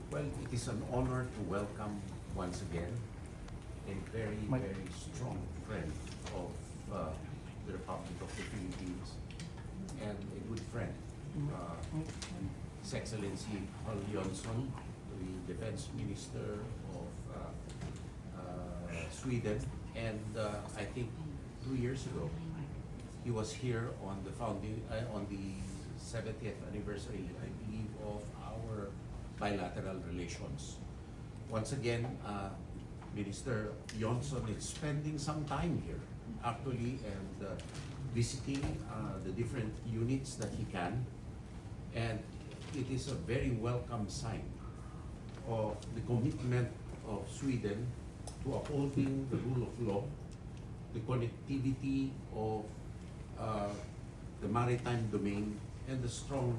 Well, it is an honor to welcome once again a very, very strong friend of the Republic of the Philippines and a good friend, His Excellency Hal Jonsson, the Defense Minister of Sweden. And I think 2 years ago, he was here on the 70th anniversary, I believe, of our bilateral relations. Once again, Minister Jonsson is spending some time here, actually, and visiting the different units that he can. And it is a very welcome sign of the commitment of Sweden to upholding the rule of law, the connectivity of the maritime domain, and the strong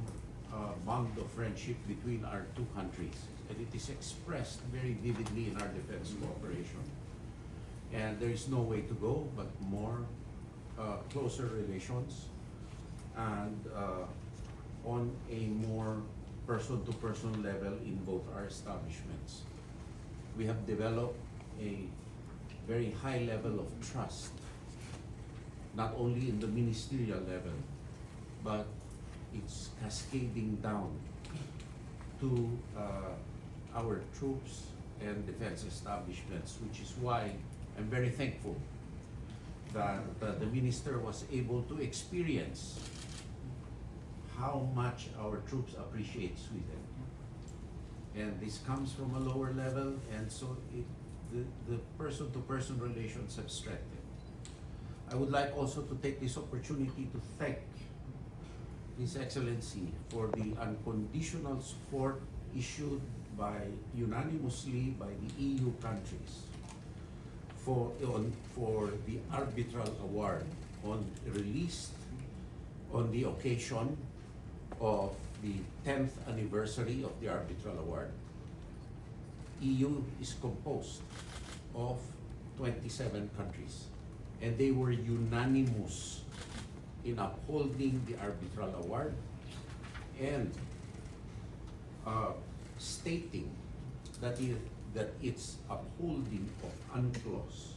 bond of friendship between our two countries. And it is expressed very vividly in our defense cooperation. And there is no way to go but more closer relations and on a more person-to-person level in both our establishments. We have developed a very high level of trust, not only in the ministerial level, but it's cascading down to our troops and defense establishments, which is why I'm very thankful that the minister was able to experience how much our troops appreciate Sweden. And this comes from a lower level, and so the person-to-person relations have strengthened. I would like also to take this opportunity to thank His Excellency for the unconditional support issued unanimously by the EU countries for the arbitral award released on the occasion of the 10th anniversary of the arbitral award. EU is composed of 27 countries, and they were unanimous in upholding the arbitral award and stating that its upholding of UNCLOS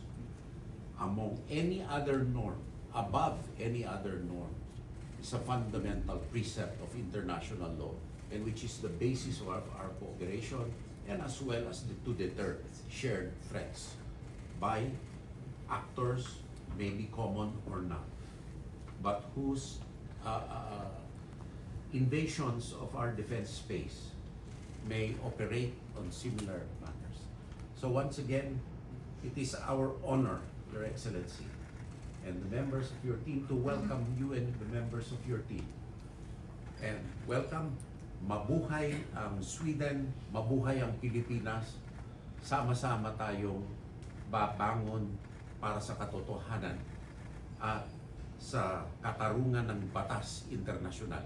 among any other norm, above any other norm, is a fundamental precept of international law, and which is the basis of our cooperation, and as well as to deter shared threats by actors, maybe common or not, but whose invasions of our defense space may operate on similar matters. So once again, it is our honor, Your Excellency, and the members of your team to welcome you and the members of your team. And welcome, mabuhay ang Sweden, mabuhay ang Pilipinas, sama-sama tayong babangon para sa katotohanan at sa katarungan ng batas internasyonal.